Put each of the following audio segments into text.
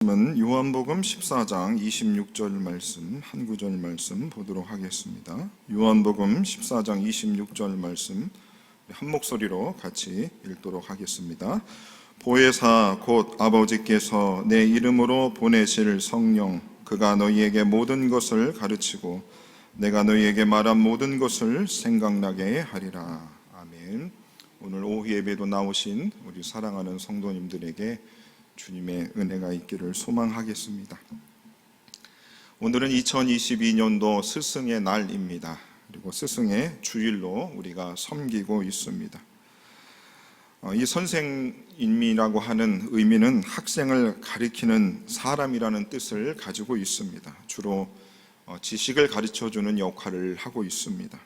요한복음 14장 26절 말씀, 한 구절 말씀 보도록 하겠습니다. 요한복음 14장 26절 말씀 한 목소리로 같이 읽도록 하겠습니다. 보혜사 곧 아버지께서 내 이름으로 보내실 성령, 그가 너희에게 모든 것을 가르치고 내가 너희에게 말한 모든 것을 생각나게 하리라. 아멘. 오늘 오후 예배도 나오신 우리 사랑하는 성도님들에게 주님의 은혜가 있기를 소망하겠습니다. 오늘은 2022년도 스승의 날입니다. 그리고 스승의 주일로 우리가 섬기고 있습니다. 이 선생님이라고 하는 의미는 학생을 가리키는 사람이라는 뜻을 가지고 있습니다. 주로 지식을 가르쳐주는 역할을 하고 있습니다.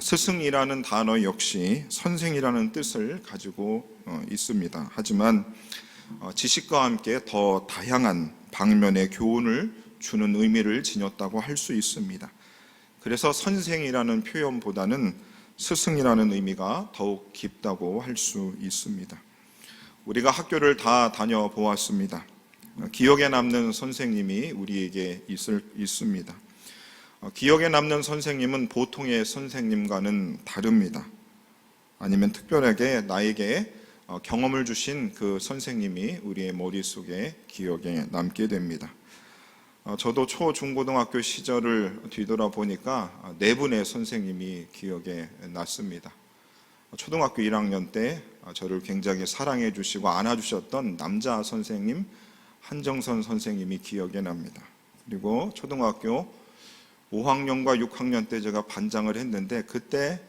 스승이라는 단어 역시 선생이라는 뜻을 가지고 있습니다. 하지만 지식과 함께 더 다양한 방면의 교훈을 주는 의미를 지녔다고 할 수 있습니다. 그래서 선생이라는 표현보다는 스승이라는 의미가 더욱 깊다고 할 수 있습니다. 우리가 학교를 다 다녀보았습니다. 기억에 남는 선생님이 우리에게 있습니다. 기억에 남는 선생님은 보통의 선생님과는 다릅니다. 아니면 특별하게 나에게 경험을 주신 그 선생님이 우리의 머릿속에 기억에 남게 됩니다. 저도 초, 중, 고등학교 시절을 뒤돌아보니까 네 분의 선생님이 기억에 났습니다. 초등학교 1학년 때 저를 굉장히 사랑해 주시고 안아주셨던 남자 선생님 한정선 선생님이 기억에 납니다. 그리고 초등학교 5학년과 6학년 때 제가 반장을 했는데 그때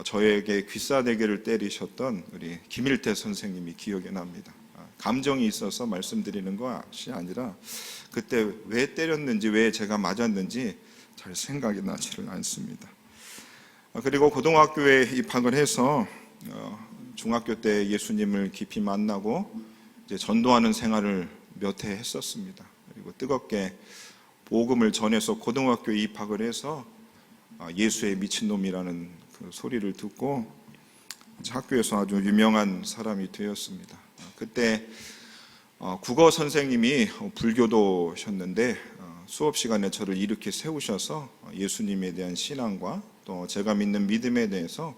저에게 귀싸대기를 때리셨던 우리 김일태 선생님이 기억에 납니다. 감정이 있어서 말씀드리는 것이 아니라 그때 왜 때렸는지 왜 제가 맞았는지 잘 생각이 나지를 않습니다. 그리고 고등학교에 입학을 해서 중학교 때 예수님을 깊이 만나고 이제 전도하는 생활을 몇 해 했었습니다. 그리고 뜨겁게 복음을 전해서 고등학교에 입학을 해서 예수의 미친놈이라는 그 소리를 듣고 학교에서 아주 유명한 사람이 되었습니다. 그때 국어 선생님이 불교도셨는데 수업 시간에 저를 이렇게 세우셔서 예수님에 대한 신앙과 또 제가 믿는 믿음에 대해서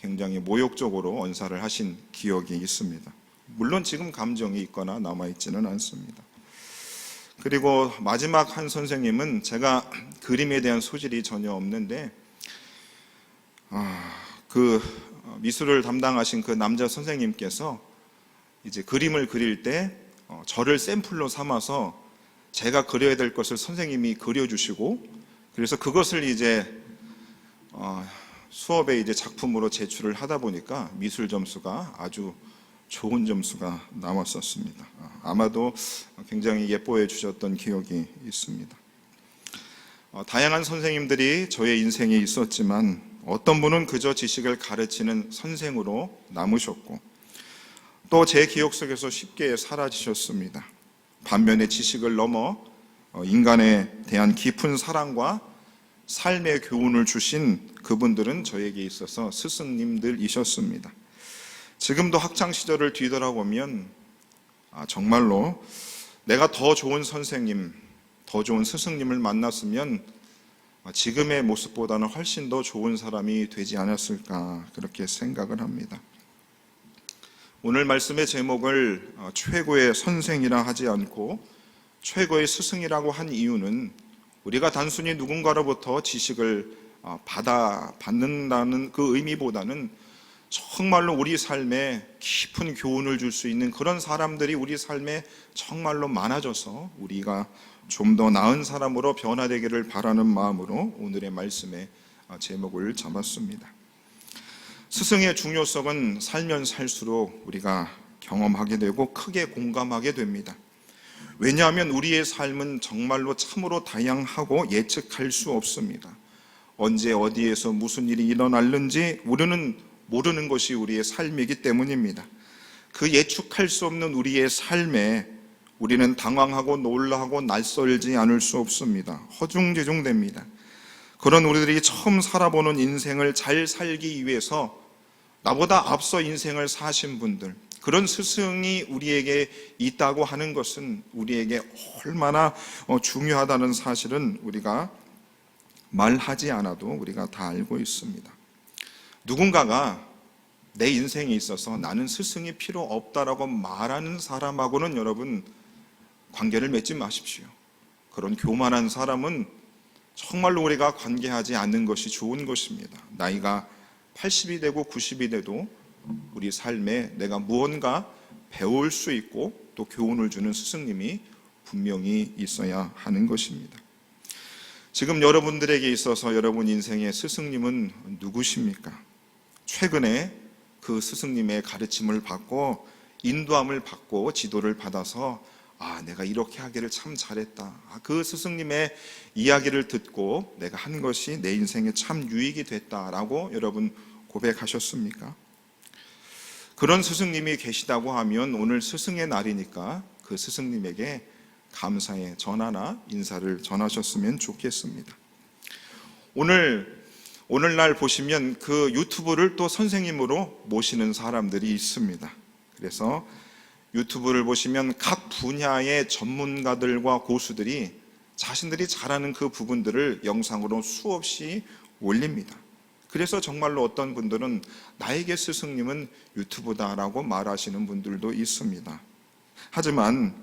굉장히 모욕적으로 언사를 하신 기억이 있습니다. 물론 지금 감정이 있거나 남아있지는 않습니다. 그리고 마지막 한 선생님은 제가 그림에 대한 소질이 전혀 없는데 그 미술을 담당하신 그 남자 선생님께서 이제 그림을 그릴 때 저를 샘플로 삼아서 제가 그려야 될 것을 선생님이 그려주시고 그래서 그것을 이제 수업에 이제 작품으로 제출을 하다 보니까 미술 점수가 아주 좋은 점수가 나왔었습니다. 아마도 굉장히 예뻐해 주셨던 기억이 있습니다. 다양한 선생님들이 저의 인생에 있었지만 어떤 분은 그저 지식을 가르치는 선생으로 남으셨고 또 제 기억 속에서 쉽게 사라지셨습니다. 반면에 지식을 넘어 인간에 대한 깊은 사랑과 삶의 교훈을 주신 그분들은 저에게 있어서 스승님들이셨습니다. 지금도 학창시절을 뒤돌아보면 정말로 내가 더 좋은 선생님, 더 좋은 스승님을 만났으면 지금의 모습보다는 훨씬 더 좋은 사람이 되지 않았을까 그렇게 생각을 합니다. 오늘 말씀의 제목을 최고의 선생이라 하지 않고 최고의 스승이라고 한 이유는 우리가 단순히 누군가로부터 지식을 받는다는 그 의미보다는 정말로 우리 삶에 깊은 교훈을 줄 수 있는 그런 사람들이 우리 삶에 정말로 많아져서 우리가 좀 더 나은 사람으로 변화되기를 바라는 마음으로 오늘의 말씀의 제목을 잡았습니다. 스승의 중요성은 살면 살수록 우리가 경험하게 되고 크게 공감하게 됩니다. 왜냐하면 우리의 삶은 정말로 참으로 다양하고 예측할 수 없습니다. 언제 어디에서 무슨 일이 일어날는지 우리는 모르는 것이 우리의 삶이기 때문입니다. 그 예측할 수 없는 우리의 삶에 우리는 당황하고 놀라고 낯설지 않을 수 없습니다. 허둥지둥됩니다. 그런 우리들이 처음 살아보는 인생을 잘 살기 위해서 나보다 앞서 인생을 사신 분들, 그런 스승이 우리에게 있다고 하는 것은 우리에게 얼마나 중요하다는 사실은 우리가 말하지 않아도 우리가 다 알고 있습니다. 누군가가 내 인생에 있어서 나는 스승이 필요 없다라고 말하는 사람하고는 여러분 관계를 맺지 마십시오. 그런 교만한 사람은 정말로 우리가 관계하지 않는 것이 좋은 것입니다. 나이가 80이 되고 90이 돼도 우리 삶에 내가 무언가 배울 수 있고 또 교훈을 주는 스승님이 분명히 있어야 하는 것입니다. 지금 여러분들에게 있어서 여러분 인생의 스승님은 누구십니까? 최근에 그 스승님의 가르침을 받고 인도함을 받고 지도를 받아서 내가 이렇게 하기를 참 잘했다. 그 스승님의 이야기를 듣고 내가 한 것이 내 인생에 참 유익이 됐다라고 여러분 고백하셨습니까? 그런 스승님이 계시다고 하면 오늘 스승의 날이니까 그 스승님에게 감사의 전화나 인사를 전하셨으면 좋겠습니다. 오늘날 보시면 그 유튜브를 또 선생님으로 모시는 사람들이 있습니다. 그래서 유튜브를 보시면 각 분야의 전문가들과 고수들이 자신들이 잘하는 그 부분들을 영상으로 수없이 올립니다. 그래서 정말로 어떤 분들은 나에게 스승님은 유튜브다라고 말하시는 분들도 있습니다. 하지만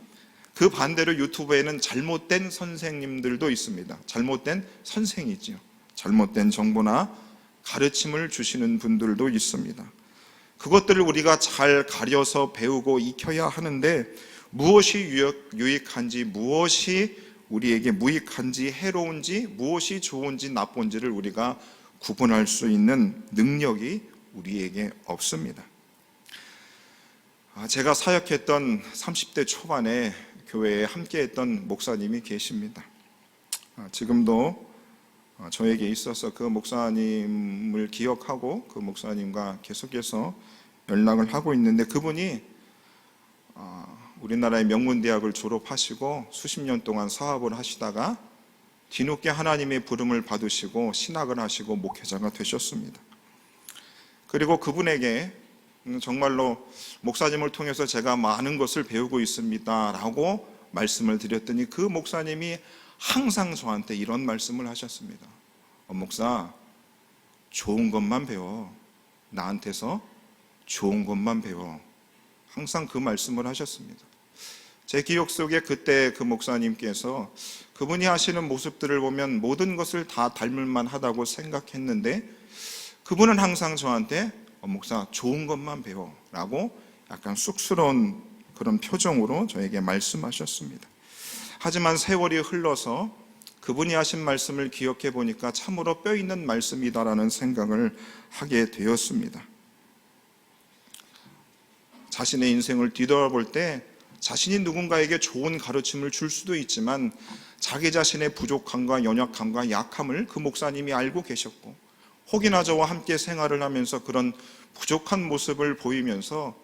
그 반대로 유튜브에는 잘못된 선생님들도 있습니다. 잘못된 선생이죠. 잘못된 정보나 가르침을 주시는 분들도 있습니다. 그것들을 우리가 잘 가려서 배우고 익혀야 하는데 무엇이 유익한지, 무엇이 우리에게 무익한지, 해로운지, 무엇이 좋은지, 나쁜지를 우리가 구분할 수 있는 능력이 우리에게 없습니다. 제가 사역했던 30대 초반에 교회에 함께했던 목사님이 계십니다. 지금도 저에게 있어서 그 목사님을 기억하고 그 목사님과 계속해서 연락을 하고 있는데 그분이 우리나라의 명문대학을 졸업하시고 수십 년 동안 사업을 하시다가 뒤늦게 하나님의 부름을 받으시고 신학을 하시고 목회자가 되셨습니다. 그리고 그분에게 정말로 목사님을 통해서 제가 많은 것을 배우고 있습니다 라고 말씀을 드렸더니 그 목사님이 항상 저한테 이런 말씀을 하셨습니다. 목사, 좋은 것만 배워. 나한테서 좋은 것만 배워. 항상 그 말씀을 하셨습니다. 제 기억 속에 그때 그 목사님께서 그분이 하시는 모습들을 보면 모든 것을 다 닮을 만하다고 생각했는데 그분은 항상 저한테 목사 좋은 것만 배워 라고 약간 쑥스러운 그런 표정으로 저에게 말씀하셨습니다. 하지만 세월이 흘러서 그분이 하신 말씀을 기억해 보니까 참으로 뼈 있는 말씀이다라는 생각을 하게 되었습니다. 자신의 인생을 뒤돌아볼 때 자신이 누군가에게 좋은 가르침을 줄 수도 있지만 자기 자신의 부족함과 연약함과 약함을 그 목사님이 알고 계셨고 혹이나 저와 함께 생활을 하면서 그런 부족한 모습을 보이면서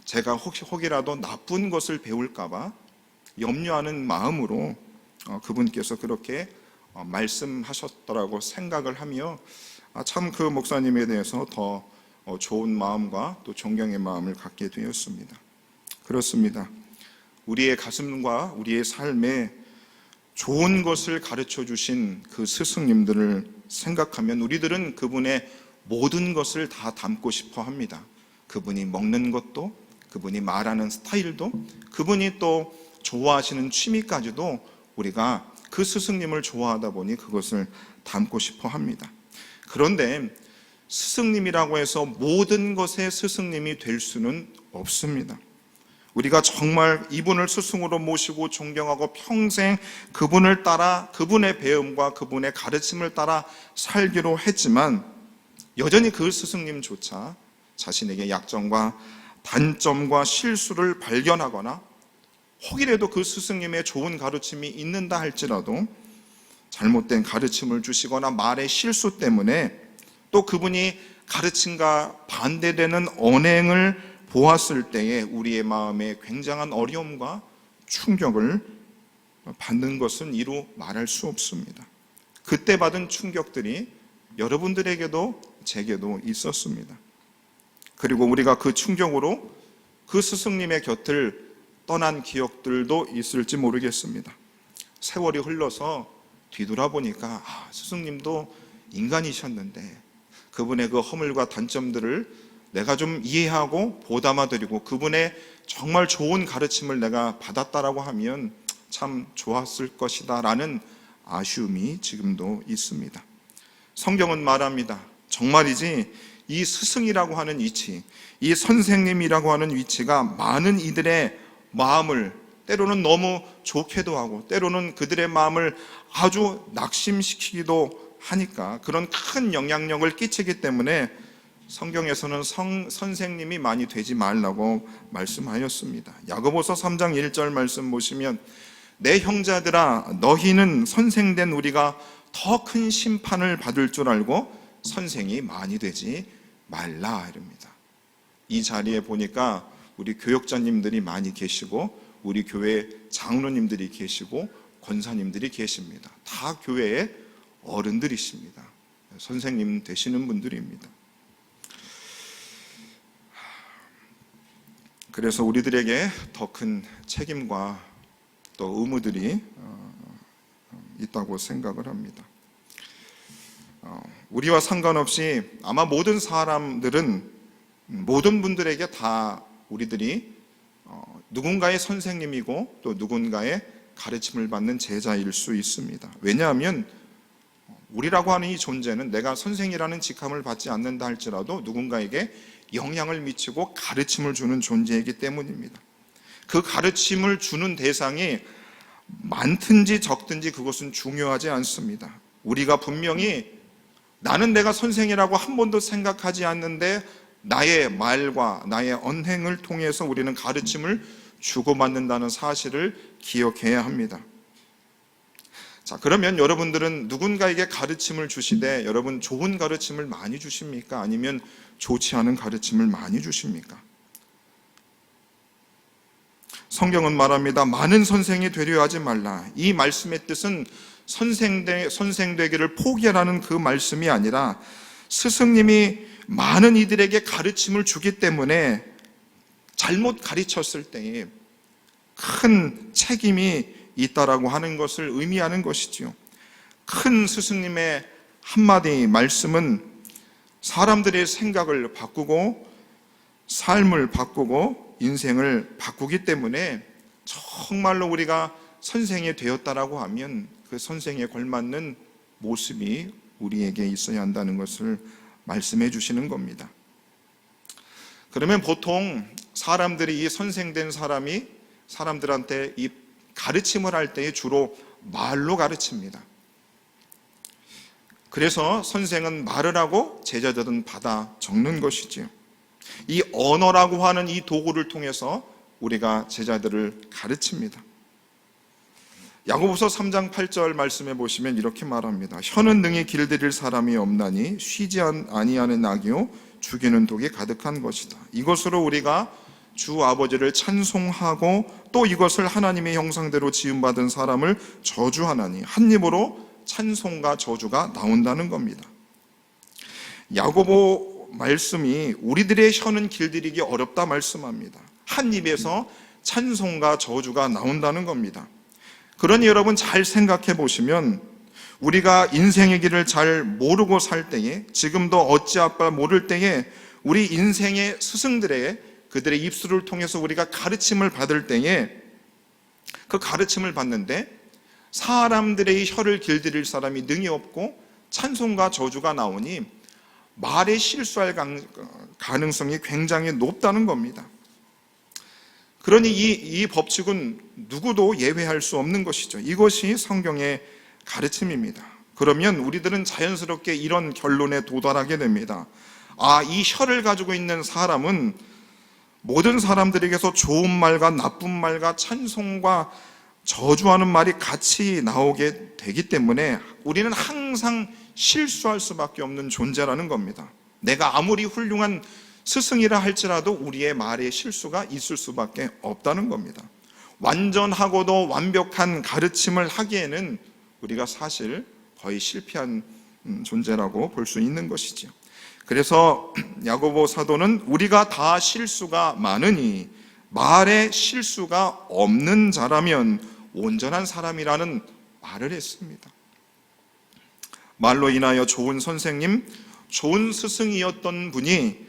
제가 혹이라도 나쁜 것을 배울까 봐 염려하는 마음으로 그분께서 그렇게 말씀하셨더라고 생각을 하며 참 그 목사님에 대해서 더 좋은 마음과 또 존경의 마음을 갖게 되었습니다. 그렇습니다. 우리의 가슴과 우리의 삶에 좋은 것을 가르쳐 주신 그 스승님들을 생각하면 우리들은 그분의 모든 것을 다 담고 싶어 합니다. 그분이 먹는 것도, 그분이 말하는 스타일도, 그분이 또 좋아하시는 취미까지도 우리가 그 스승님을 좋아하다 보니 그것을 담고 싶어 합니다. 그런데 스승님이라고 해서 모든 것의 스승님이 될 수는 없습니다. 우리가 정말 이분을 스승으로 모시고 존경하고 평생 그분을 따라 그분의 배움과 그분의 가르침을 따라 살기로 했지만 여전히 그 스승님조차 자신에게 약점과 단점과 실수를 발견하거나 혹이라도 그 스승님의 좋은 가르침이 있는다 할지라도 잘못된 가르침을 주시거나 말의 실수 때문에 또 그분이 가르침과 반대되는 언행을 보았을 때에 우리의 마음에 굉장한 어려움과 충격을 받는 것은 이루 말할 수 없습니다. 그때 받은 충격들이 여러분들에게도 제게도 있었습니다. 그리고 우리가 그 충격으로 그 스승님의 곁을 떠난 기억들도 있을지 모르겠습니다. 세월이 흘러서 뒤돌아보니까 스승님도 인간이셨는데 그분의 그 허물과 단점들을 내가 좀 이해하고 보담아드리고 그분의 정말 좋은 가르침을 내가 받았다라고 하면 참 좋았을 것이다 라는 아쉬움이 지금도 있습니다. 성경은 말합니다. 정말이지 이 스승이라고 하는 위치, 이 선생님이라고 하는 위치가 많은 이들의 마음을 때로는 너무 좋게도 하고 때로는 그들의 마음을 아주 낙심시키기도 하니까 그런 큰 영향력을 끼치기 때문에 성경에서는 선생님이 많이 되지 말라고 말씀하였습니다. 야고보서 3장 1절 말씀 보시면 내 형제들아 너희는 선생된 우리가 더 큰 심판을 받을 줄 알고 선생이 많이 되지 말라 이럽니다. 이 자리에 보니까 우리 교역자님들이 많이 계시고 우리 교회 장로님들이 계시고 권사님들이 계십니다. 다 교회의 어른들이십니다. 선생님 되시는 분들입니다. 그래서 우리들에게 더 큰 책임과 또 의무들이 있다고 생각을 합니다. 우리와 상관없이 아마 모든 사람들은 모든 분들에게 다 우리들이 누군가의 선생님이고 또 누군가의 가르침을 받는 제자일 수 있습니다. 왜냐하면 우리라고 하는 이 존재는 내가 선생이라는 직함을 받지 않는다 할지라도 누군가에게 영향을 미치고 가르침을 주는 존재이기 때문입니다. 그 가르침을 주는 대상이 많든지 적든지 그것은 중요하지 않습니다. 우리가 분명히 나는 내가 선생이라고 한 번도 생각하지 않는데 나의 말과 나의 언행을 통해서 우리는 가르침을 주고받는다는 사실을 기억해야 합니다. 자, 그러면 여러분들은 누군가에게 가르침을 주시되 여러분 좋은 가르침을 많이 주십니까? 아니면 좋지 않은 가르침을 많이 주십니까? 성경은 말합니다. 많은 선생이 되려 하지 말라. 이 말씀의 뜻은 선생 되기를 포기하라는 그 말씀이 아니라 스승님이 많은 이들에게 가르침을 주기 때문에 잘못 가르쳤을 때에 큰 책임이 있다라고 하는 것을 의미하는 것이지요. 큰 스승님의 한마디 말씀은 사람들의 생각을 바꾸고 삶을 바꾸고 인생을 바꾸기 때문에 정말로 우리가 선생이 되었다라고 하면 그 선생에 걸맞는 모습이 우리에게 있어야 한다는 것을 말씀해 주시는 겁니다. 그러면 보통 사람들이 이 선생된 사람이 사람들한테 이 가르침을 할 때에 주로 말로 가르칩니다. 그래서 선생은 말을 하고 제자들은 받아 적는 것이지요. 이 언어라고 하는 이 도구를 통해서 우리가 제자들을 가르칩니다. 야고보서 3장 8절 말씀해 보시면 이렇게 말합니다. 혀는 능히 길들일 사람이 없나니 쉬지 아니하는 악이요 죽이는 독이 가득한 것이다. 이것으로 우리가 주 아버지를 찬송하고 또 이것을 하나님의 형상대로 지음받은 사람을 저주하나니 한 입으로 찬송과 저주가 나온다는 겁니다. 야고보 말씀이 우리들의 혀는 길들이기 어렵다 말씀합니다. 한 입에서 찬송과 저주가 나온다는 겁니다. 그러니 여러분 잘 생각해 보시면 우리가 인생의 길을 잘 모르고 살 때에 지금도 어찌할까 모를 때에 우리 인생의 스승들의 그들의 입술을 통해서 우리가 가르침을 받을 때에 그 가르침을 받는데 사람들의 혀를 길들일 사람이 능히 없고 찬송과 저주가 나오니 말에 실수할 가능성이 굉장히 높다는 겁니다. 그러니 이 법칙은 누구도 예외할 수 없는 것이죠. 이것이 성경의 가르침입니다. 그러면 우리들은 자연스럽게 이런 결론에 도달하게 됩니다. 이 혀를 가지고 있는 사람은 모든 사람들에게서 좋은 말과 나쁜 말과 찬송과 저주하는 말이 같이 나오게 되기 때문에 우리는 항상 실수할 수밖에 없는 존재라는 겁니다. 내가 아무리 훌륭한 스승이라 할지라도 우리의 말에 실수가 있을 수밖에 없다는 겁니다. 완전하고도 완벽한 가르침을 하기에는 우리가 사실 거의 실패한 존재라고 볼 수 있는 것이죠. 그래서 야고보 사도는 우리가 다 실수가 많으니 말에 실수가 없는 자라면 온전한 사람이라는 말을 했습니다. 말로 인하여 좋은 선생님, 좋은 스승이었던 분이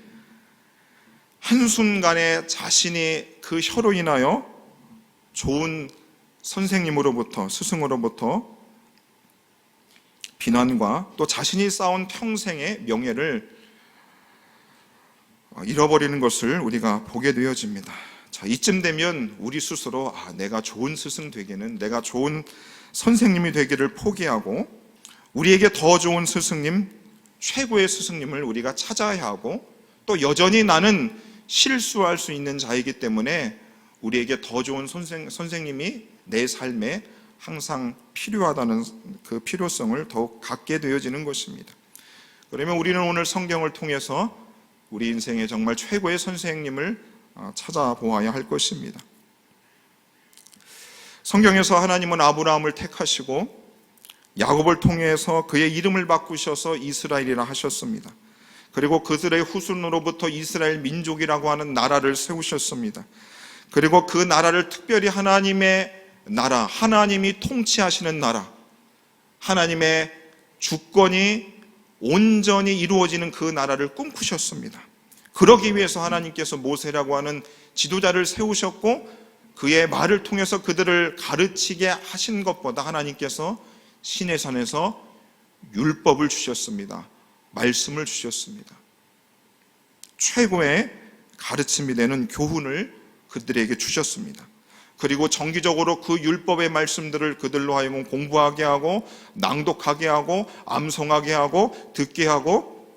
한순간에 자신이 그 혀로 인하여 좋은 선생님으로부터, 스승으로부터 비난과 또 자신이 쌓은 평생의 명예를 잃어버리는 것을 우리가 보게 되어집니다. 자, 이쯤 되면 우리 스스로 내가 좋은 스승 되기는, 내가 좋은 선생님이 되기를 포기하고 우리에게 더 좋은 스승님, 최고의 스승님을 우리가 찾아야 하고, 또 여전히 나는 실수할 수 있는 자이기 때문에 우리에게 더 좋은 선생님이 내 삶에 항상 필요하다는 그 필요성을 더욱 갖게 되어지는 것입니다. 그러면 우리는 오늘 성경을 통해서 우리 인생의 정말 최고의 선생님을 찾아보아야 할 것입니다. 성경에서 하나님은 아브라함을 택하시고 야곱을 통해서 그의 이름을 바꾸셔서 이스라엘이라 하셨습니다. 그리고 그들의 후손으로부터 이스라엘 민족이라고 하는 나라를 세우셨습니다. 그리고 그 나라를 특별히 하나님의 나라, 하나님이 통치하시는 나라, 하나님의 주권이 온전히 이루어지는 그 나라를 꿈꾸셨습니다. 그러기 위해서 하나님께서 모세라고 하는 지도자를 세우셨고, 그의 말을 통해서 그들을 가르치게 하신 것보다 하나님께서 시내산에서 율법을 주셨습니다. 말씀을 주셨습니다. 최고의 가르침이 되는 교훈을 그들에게 주셨습니다. 그리고 정기적으로 그 율법의 말씀들을 그들로 하여금 공부하게 하고, 낭독하게 하고, 암송하게 하고, 듣게 하고,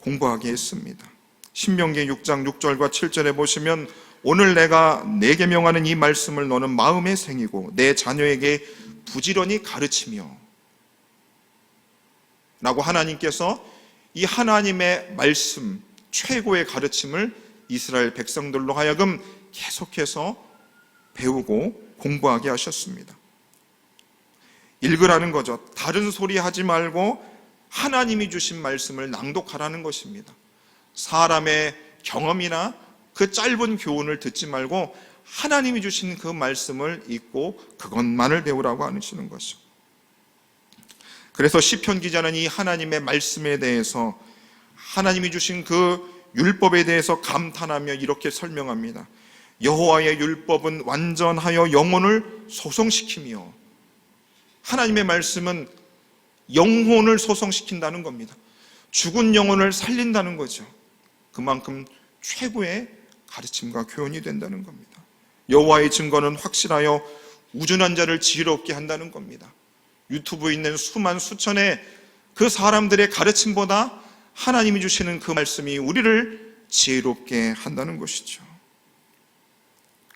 공부하게 했습니다. 신명기 6장 6절과 7절에 보시면, 오늘 내가 내게 명하는 이 말씀을 너는 마음에 새기고 내 자녀에게 부지런히 가르치며, 라고 하나님께서 이 하나님의 말씀, 최고의 가르침을 이스라엘 백성들로 하여금 계속해서 배우고 공부하게 하셨습니다. 읽으라는 거죠. 다른 소리 하지 말고 하나님이 주신 말씀을 낭독하라는 것입니다. 사람의 경험이나 그 짧은 교훈을 듣지 말고 하나님이 주신 그 말씀을 읽고 그것만을 배우라고 하시는 것이죠. 그래서 시편 기자는 이 하나님의 말씀에 대해서, 하나님이 주신 그 율법에 대해서 감탄하며 이렇게 설명합니다. 여호와의 율법은 완전하여 영혼을 소성시키며, 하나님의 말씀은 영혼을 소성시킨다는 겁니다. 죽은 영혼을 살린다는 거죠. 그만큼 최고의 가르침과 교훈이 된다는 겁니다. 여호와의 증거는 확실하여 우준한 자를 지혜롭게 한다는 겁니다. 유튜브에 있는 수만 수천의 그 사람들의 가르침보다 하나님이 주시는 그 말씀이 우리를 지혜롭게 한다는 것이죠.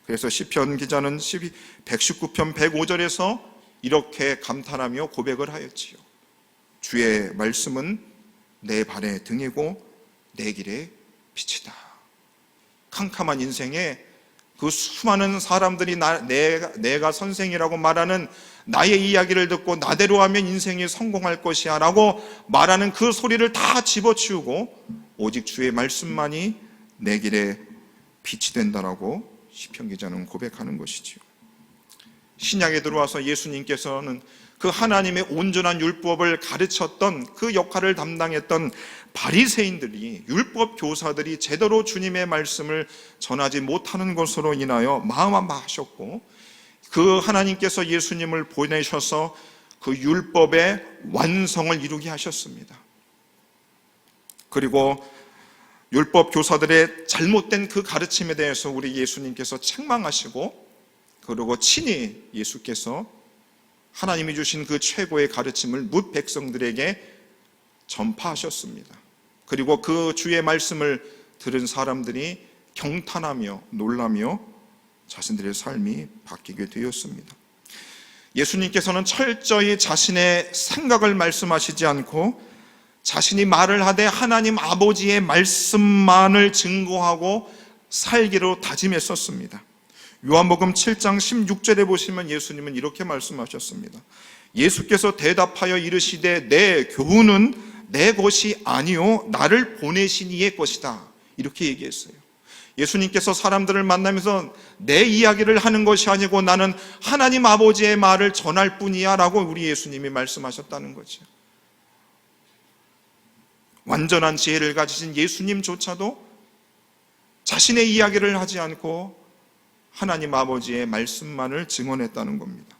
그래서 시편 기자는 119편 105절에서 이렇게 감탄하며 고백을 하였지요. 주의 말씀은 내 발의 등이고 내 길의 빛이다. 캄캄한 인생에 그 수많은 사람들이 내가 선생이라고 말하는 나의 이야기를 듣고 나대로 하면 인생이 성공할 것이야 라고 말하는 그 소리를 다 집어치우고 오직 주의 말씀만이 내 길에 빛이 된다라고 시편 기자는 고백하는 것이지요. 신약에 들어와서 예수님께서는 그 하나님의 온전한 율법을 가르쳤던, 그 역할을 담당했던 바리새인들이, 율법 교사들이 제대로 주님의 말씀을 전하지 못하는 것으로 인하여 마음아파하셨고, 그 하나님께서 예수님을 보내셔서 그 율법의 완성을 이루게 하셨습니다. 그리고 율법 교사들의 잘못된 그 가르침에 대해서 우리 예수님께서 책망하시고, 그리고 친히 예수께서 하나님이 주신 그 최고의 가르침을 뭇 백성들에게 전파하셨습니다. 그리고 그 주의 말씀을 들은 사람들이 경탄하며 놀라며 자신들의 삶이 바뀌게 되었습니다. 예수님께서는 철저히 자신의 생각을 말씀하시지 않고 자신이 말을 하되 하나님 아버지의 말씀만을 증거하고 살기로 다짐했었습니다. 요한복음 7장 16절에 보시면 예수님은 이렇게 말씀하셨습니다. 예수께서 대답하여 이르시되 내 교훈은 내 것이 아니요 나를 보내신 이의 것이다. 이렇게 얘기했어요. 예수님께서 사람들을 만나면서 내 이야기를 하는 것이 아니고 나는 하나님 아버지의 말을 전할 뿐이야 라고 우리 예수님이 말씀하셨다는 거죠. 완전한 지혜를 가지신 예수님조차도 자신의 이야기를 하지 않고 하나님 아버지의 말씀만을 증언했다는 겁니다.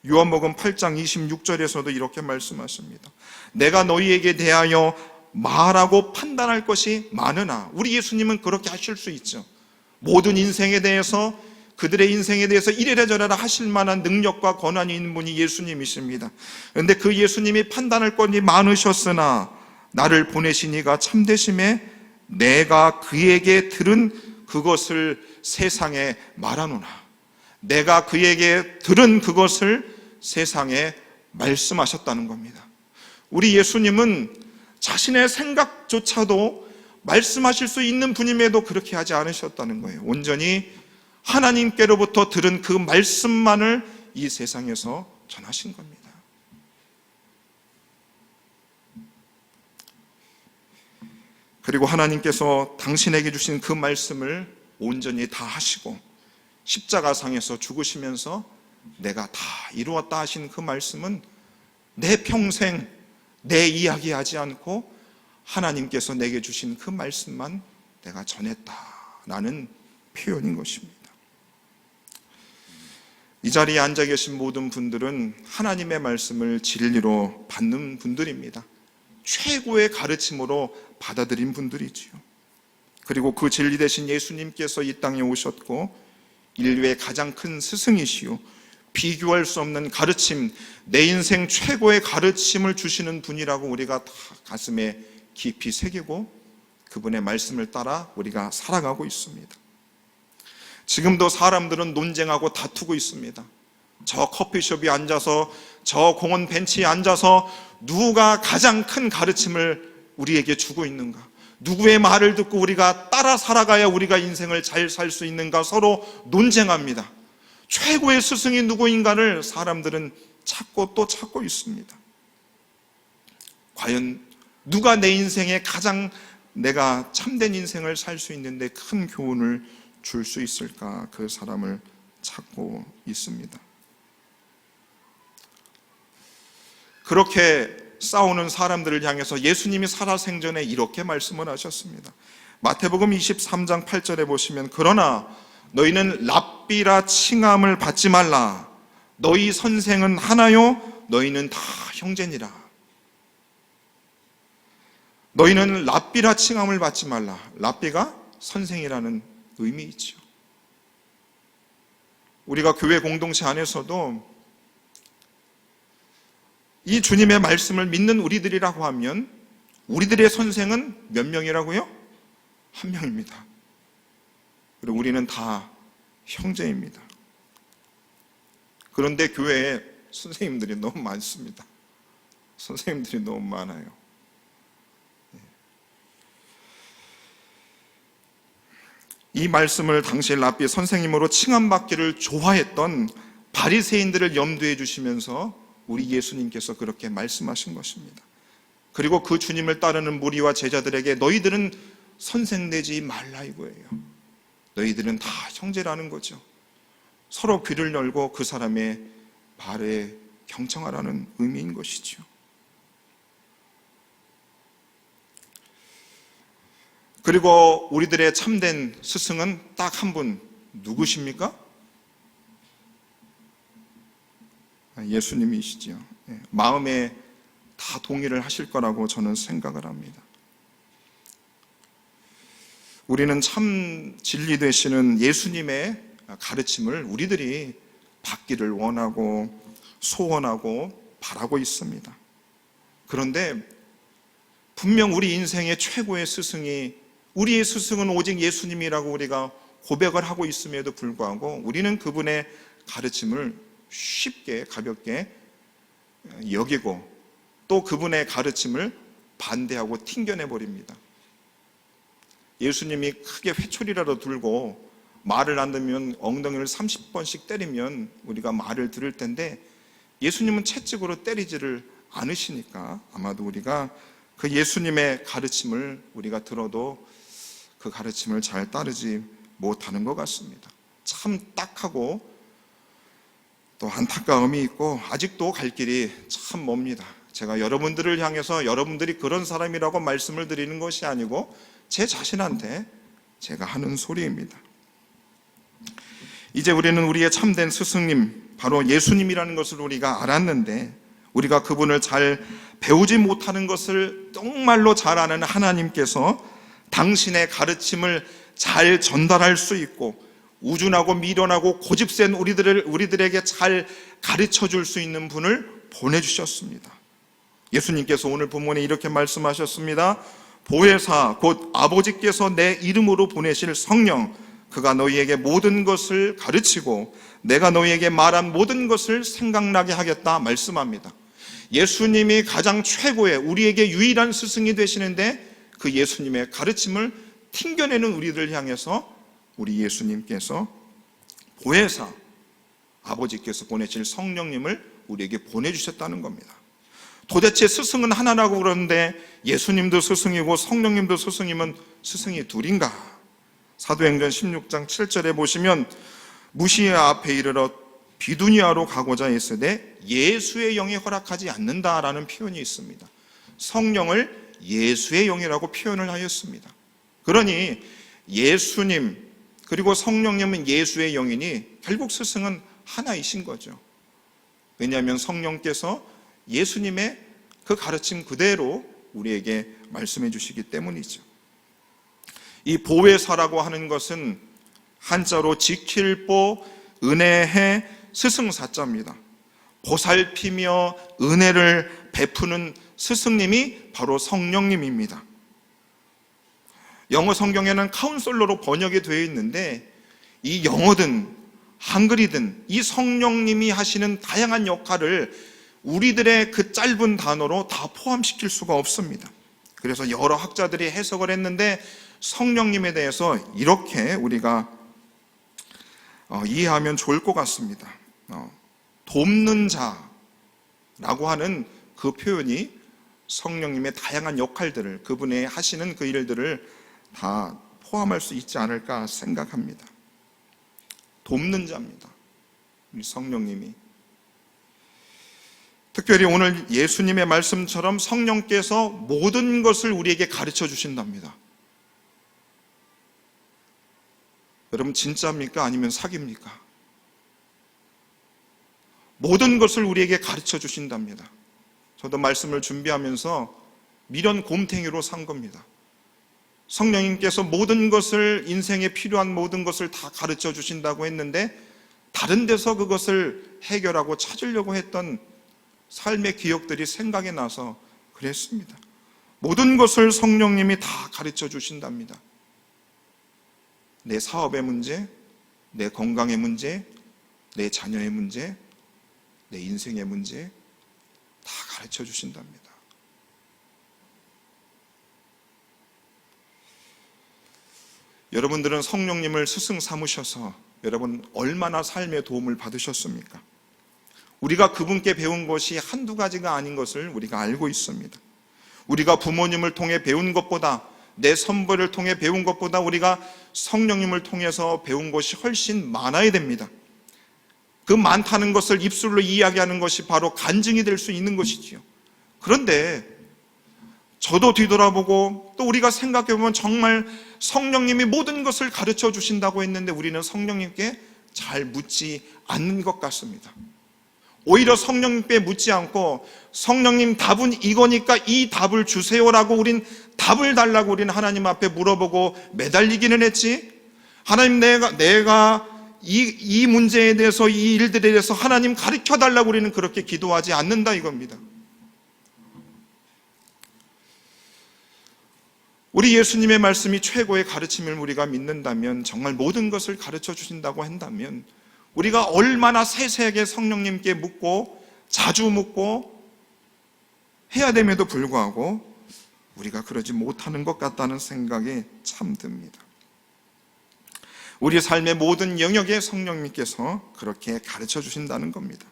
요한복음 8장 26절에서도 이렇게 말씀하십니다. 내가 너희에게 대하여 말하고 판단할 것이 많으나, 우리 예수님은 그렇게 하실 수 있죠. 모든 인생에 대해서, 그들의 인생에 대해서 이래라 저래라 하실 만한 능력과 권한이 있는 분이 예수님이십니다. 그런데 그 예수님이 판단할 것이 많으셨으나 나를 보내신 이가 참되심에 내가 그에게 들은 그것을 세상에 말하노라. 내가 그에게 들은 그것을 세상에 말씀하셨다는 겁니다. 우리 예수님은 자신의 생각조차도 말씀하실 수 있는 분임에도 그렇게 하지 않으셨다는 거예요. 온전히 하나님께로부터 들은 그 말씀만을 이 세상에서 전하신 겁니다. 그리고 하나님께서 당신에게 주신 그 말씀을 온전히 다 하시고 십자가상에서 죽으시면서 내가 다 이루었다 하신 그 말씀은 내 평생 내 이야기 하지 않고 하나님께서 내게 주신 그 말씀만 내가 전했다라는 표현인 것입니다. 이 자리에 앉아 계신 모든 분들은 하나님의 말씀을 진리로 받는 분들입니다. 최고의 가르침으로 받아들인 분들이지요. 그리고 그 진리 되신 예수님께서 이 땅에 오셨고 인류의 가장 큰 스승이시요, 비교할 수 없는 가르침, 내 인생 최고의 가르침을 주시는 분이라고 우리가 다 가슴에 깊이 새기고 그분의 말씀을 따라 우리가 살아가고 있습니다. 지금도 사람들은 논쟁하고 다투고 있습니다. 저 커피숍에 앉아서, 저 공원 벤치에 앉아서 누가 가장 큰 가르침을 우리에게 주고 있는가, 누구의 말을 듣고 우리가 따라 살아가야 우리가 인생을 잘 살 수 있는가 서로 논쟁합니다. 최고의 스승이 누구인가를 사람들은 찾고 또 찾고 있습니다. 과연 누가 내 인생에 가장 내가 참된 인생을 살 수 있는데 큰 교훈을 줄 수 있을까, 그 사람을 찾고 있습니다. 그렇게 싸우는 사람들을 향해서 예수님이 살아생전에 이렇게 말씀을 하셨습니다. 마태복음 23장 8절에 보시면, 그러나 너희는 랍비라 칭함을 받지 말라. 너희 선생은 하나요 너희는 다 형제니라. 너희는 랍비라 칭함을 받지 말라. 랍비가 선생이라는 의미이죠. 우리가 교회 공동체 안에서도 이 주님의 말씀을 믿는 우리들이라고 하면 우리들의 선생은 몇 명이라고요? 한 명입니다. 그리고 우리는 다 형제입니다. 그런데 교회에 선생님들이 너무 많습니다. 선생님들이 너무 많아요. 이 말씀을 당시 랍비 선생님으로 칭함받기를 좋아했던 바리새인들을 염두에 주시면서 우리 예수님께서 그렇게 말씀하신 것입니다. 그리고 그 주님을 따르는 무리와 제자들에게 너희들은 선생 되지 말라 이거예요. 너희들은 다 형제라는 거죠. 서로 귀를 열고 그 사람의 말에 경청하라는 의미인 것이죠. 그리고 우리들의 참된 스승은 딱 한 분, 누구십니까? 예수님이시죠. 마음에 다 동의를 하실 거라고 저는 생각을 합니다. 우리는 참 진리 되시는 예수님의 가르침을 우리들이 받기를 원하고 소원하고 바라고 있습니다. 그런데 분명 우리 인생의 최고의 스승이, 우리의 스승은 오직 예수님이라고 우리가 고백을 하고 있음에도 불구하고 우리는 그분의 가르침을 쉽게 가볍게 여기고 또 그분의 가르침을 반대하고 튕겨내버립니다. 예수님이 크게 회초리라도 들고 말을 안 듣면 엉덩이를 30번씩 때리면 우리가 말을 들을 텐데 예수님은 채찍으로 때리지를 않으시니까 아마도 우리가 그 예수님의 가르침을 우리가 들어도 그 가르침을 잘 따르지 못하는 것 같습니다. 참 딱하고 또 안타까움이 있고 아직도 갈 길이 참 멉니다. 제가 여러분들을 향해서 여러분들이 그런 사람이라고 말씀을 드리는 것이 아니고 제 자신한테 제가 하는 소리입니다. 이제 우리는 우리의 참된 스승님, 바로 예수님이라는 것을 우리가 알았는데, 우리가 그분을 잘 배우지 못하는 것을 정말로 잘 아는 하나님께서 당신의 가르침을 잘 전달할 수 있고 우준하고 미련하고 고집센 우리들에게 잘 가르쳐 줄 수 있는 분을 보내주셨습니다. 예수님께서 오늘 본문에 이렇게 말씀하셨습니다. 보혜사 곧 아버지께서 내 이름으로 보내실 성령, 그가 너희에게 모든 것을 가르치고 내가 너희에게 말한 모든 것을 생각나게 하겠다 말씀합니다. 예수님이 가장 최고의 우리에게 유일한 스승이 되시는데 그 예수님의 가르침을 튕겨내는 우리들 향해서 우리 예수님께서 보혜사, 아버지께서 보내실 성령님을 우리에게 보내주셨다는 겁니다. 도대체 스승은 하나라고 그러는데 예수님도 스승이고 성령님도 스승이면 스승이 둘인가? 사도행전 16장 7절에 보시면 무시야 앞에 이르러 비두니아로 가고자 했으되 예수의 영이 허락하지 않는다라는 표현이 있습니다. 성령을 예수의 영이라고 표현을 하였습니다. 그러니 예수님 그리고 성령님은 예수의 영이니 결국 스승은 하나이신 거죠. 왜냐하면 성령께서 예수님의 그 가르침 그대로 우리에게 말씀해 주시기 때문이죠. 이 보혜사라고 하는 것은 한자로 지킬보 은혜해 스승사자입니다. 보살피며 은혜를 베푸는 스승님이 바로 성령님입니다. 영어 성경에는 카운슬러로 번역이 되어 있는데 이 영어든 한글이든 이 성령님이 하시는 다양한 역할을 우리들의 그 짧은 단어로 다 포함시킬 수가 없습니다. 그래서 여러 학자들이 해석을 했는데 성령님에 대해서 이렇게 우리가 이해하면 좋을 것 같습니다. 돕는 자라고 하는 그 표현이 성령님의 다양한 역할들을, 그분의 하시는 그 일들을 다 포함할 수 있지 않을까 생각합니다. 돕는 자입니다. 우리 성령님이. 특별히 오늘 예수님의 말씀처럼 성령께서 모든 것을 우리에게 가르쳐 주신답니다. 여러분 진짜입니까? 아니면 사기입니까? 모든 것을 우리에게 가르쳐 주신답니다. 저도 말씀을 준비하면서 미련 곰탱이로 산 겁니다. 성령님께서 모든 것을, 인생에 필요한 모든 것을 다 가르쳐 주신다고 했는데 다른 데서 그것을 해결하고 찾으려고 했던 삶의 기억들이 생각이 나서 그랬습니다. 모든 것을 성령님이 다 가르쳐 주신답니다. 내 사업의 문제, 내 건강의 문제, 내 자녀의 문제, 내 인생의 문제 다 가르쳐 주신답니다. 여러분들은 성령님을 스승 삼으셔서 여러분 얼마나 삶의 도움을 받으셨습니까? 우리가 그분께 배운 것이 한두 가지가 아닌 것을 우리가 알고 있습니다. 우리가 부모님을 통해 배운 것보다, 내 선배를 통해 배운 것보다 우리가 성령님을 통해서 배운 것이 훨씬 많아야 됩니다. 그 많다는 것을 입술로 이야기하는 것이 바로 간증이 될 수 있는 것이지요. 그런데 저도 뒤돌아보고 또 우리가 생각해보면 정말 성령님이 모든 것을 가르쳐 주신다고 했는데 우리는 성령님께 잘 묻지 않는 것 같습니다. 오히려 성령님께 묻지 않고 성령님 답은 이거니까 이 답을 주세요라고 우린 답을 달라고 우리는 하나님 앞에 물어보고 매달리기는 했지, 하나님 내가 이 문제에 대해서, 이 일들에 대해서 하나님 가르쳐 달라고 우리는 그렇게 기도하지 않는다 이겁니다. 우리 예수님의 말씀이 최고의 가르침을 우리가 믿는다면, 정말 모든 것을 가르쳐 주신다고 한다면 우리가 얼마나 세세하게 성령님께 묻고 자주 묻고 해야 됨에도 불구하고 우리가 그러지 못하는 것 같다는 생각이 참 듭니다. 우리 삶의 모든 영역에 성령님께서 그렇게 가르쳐 주신다는 겁니다.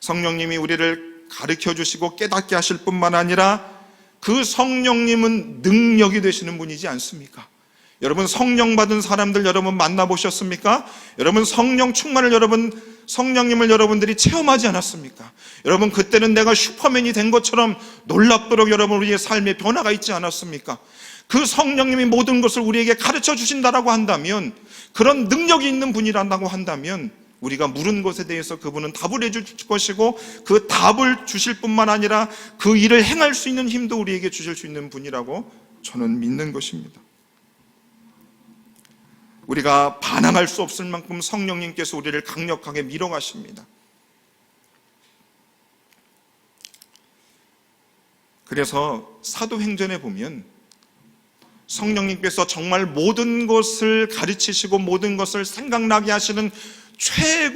성령님이 우리를 가르쳐 주시고 깨닫게 하실 뿐만 아니라 그 성령님은 능력이 되시는 분이지 않습니까? 여러분, 성령 받은 사람들 여러분 만나보셨습니까? 여러분, 성령 충만을 성령님을 여러분들이 체험하지 않았습니까? 여러분, 그때는 내가 슈퍼맨이 된 것처럼 놀랍도록 여러분 우리의 삶에 변화가 있지 않았습니까? 그 성령님이 모든 것을 우리에게 가르쳐 주신다라고 한다면, 그런 능력이 있는 분이란다고 한다면, 우리가 물은 것에 대해서 그분은 답을 해줄 것이고, 그 답을 주실 뿐만 아니라 그 일을 행할 수 있는 힘도 우리에게 주실 수 있는 분이라고 저는 믿는 것입니다. 우리가 반항할 수 없을 만큼 성령님께서 우리를 강력하게 밀어가십니다. 그래서 사도행전에 보면 성령님께서 정말 모든 것을 가르치시고 모든 것을 생각나게 하시는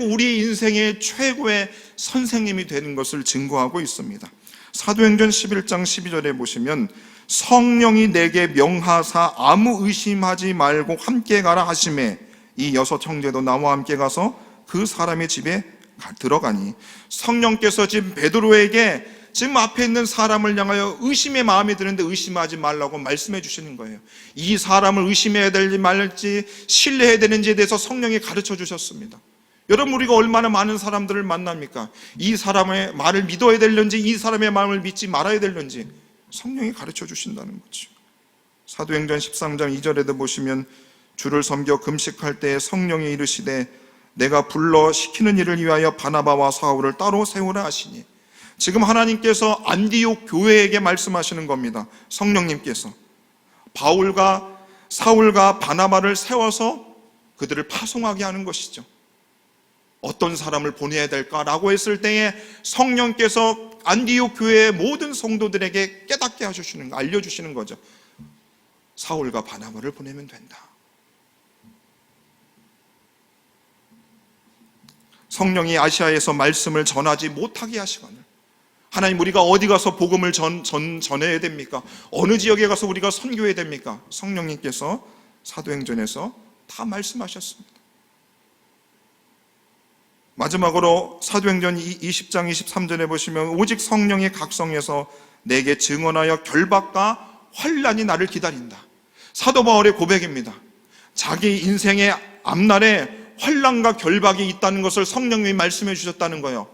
우리 인생의 최고의 선생님이 되는 것을 증거하고 있습니다. 사도행전 11장 12절에 보시면 성령이 내게 명하사 아무 의심하지 말고 함께 가라 하시매 이 6 형제도 나와 함께 가서 그 사람의 집에 들어가니, 성령께서 지금 베드로에게 지금 앞에 있는 사람을 향하여 의심의 마음이 드는데 의심하지 말라고 말씀해 주시는 거예요. 이 사람을 의심해야 될지 말지 신뢰해야 되는지에 대해서 성령이 가르쳐 주셨습니다. 여러분, 우리가 얼마나 많은 사람들을 만납니까? 이 사람의 말을 믿어야 되는지 이 사람의 마음을 믿지 말아야 되는지 성령이 가르쳐 주신다는 거죠. 사도행전 13장 2절에도 보시면 주를 섬겨 금식할 때에 성령이 이르시되 내가 불러 시키는 일을 위하여 바나바와 사울을 따로 세우라 하시니, 지금 하나님께서 안디옥 교회에게 말씀하시는 겁니다. 성령님께서 바울과 사울과 바나바를 세워서 그들을 파송하게 하는 것이죠. 어떤 사람을 보내야 될까라고 했을 때에 성령께서 안디옥 교회의 모든 성도들에게 깨닫게 해주시는, 알려주시는 거죠. 사울과 바나바를 보내면 된다. 성령이 아시아에서 말씀을 전하지 못하게 하시거늘, 하나님, 우리가 어디 가서 복음을 전해야 됩니까? 어느 지역에 가서 우리가 선교해야 됩니까? 성령님께서 사도행전에서 다 말씀하셨습니다. 마지막으로 사도행전 20장 23절에 보시면 오직 성령이 각성해서 내게 증언하여 결박과 환난이 나를 기다린다. 사도 바울의 고백입니다. 자기 인생의 앞날에 환난과 결박이 있다는 것을 성령님이 말씀해 주셨다는 거예요.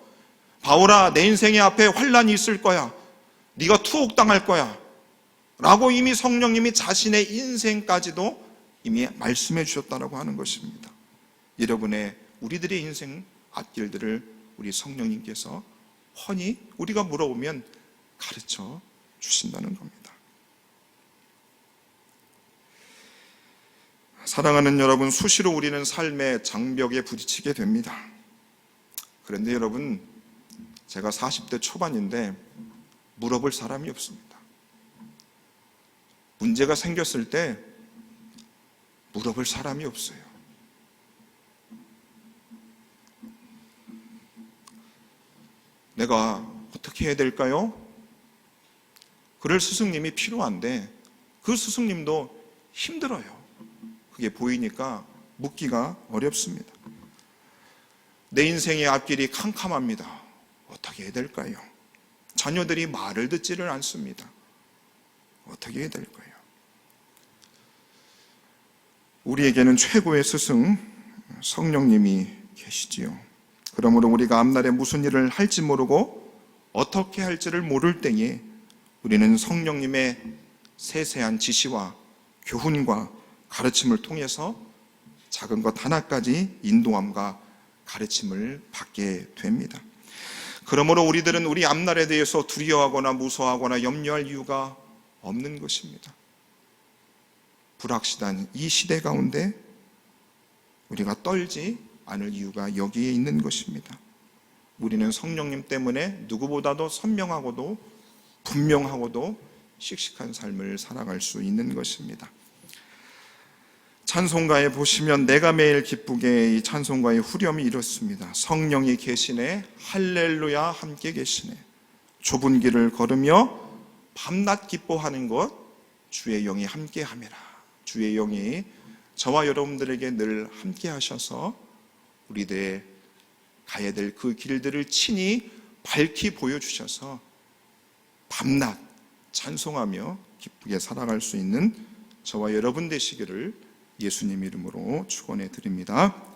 바울아, 내 인생의 앞에 환난이 있을 거야. 네가 투옥당할 거야 라고 이미 성령님이 자신의 인생까지도 이미 말씀해 주셨다고 하는 것입니다. 여러분의 우리들의 인생 앞길들을 우리 성령님께서 훤히 우리가 물어보면 가르쳐 주신다는 겁니다. 사랑하는 여러분, 수시로 우리는 삶의 장벽에 부딪히게 됩니다. 그런데 여러분, 제가 40대 초반인데 물어볼 사람이 없습니다. 문제가 생겼을 때 물어볼 사람이 없어요. 내가 어떻게 해야 될까요? 그럴 스승님이 필요한데 그 스승님도 힘들어요. 그게 보이니까 묻기가 어렵습니다. 내 인생의 앞길이 캄캄합니다. 어떻게 해야 될까요? 자녀들이 말을 듣지를 않습니다. 어떻게 해야 될까요? 우리에게는 최고의 스승 성령님이 계시지요. 그러므로 우리가 앞날에 무슨 일을 할지 모르고 어떻게 할지를 모를 때에 우리는 성령님의 세세한 지시와 교훈과 가르침을 통해서 작은 것 하나까지 인도함과 가르침을 받게 됩니다. 그러므로 우리들은 우리 앞날에 대해서 두려워하거나 무서워하거나 염려할 이유가 없는 것입니다. 불확실한 이 시대 가운데 우리가 떨지 않을 이유가 여기에 있는 것입니다. 우리는 성령님 때문에 누구보다도 선명하고도 분명하고도 씩씩한 삶을 살아갈 수 있는 것입니다. 찬송가에 보시면 내가 매일 기쁘게, 이 찬송가의 후렴이 이렇습니다. 성령이 계시네, 할렐루야 함께 계시네. 좁은 길을 걸으며 밤낮 기뻐하는 것 주의 영이 함께 함이라. 주의 영이 저와 여러분들에게 늘 함께 하셔서 우리들의 가야 될 그 길들을 친히 밝히 보여주셔서 밤낮 찬송하며 기쁘게 살아갈 수 있는 저와 여러분 되시기를 예수님 이름으로 축원해 드립니다.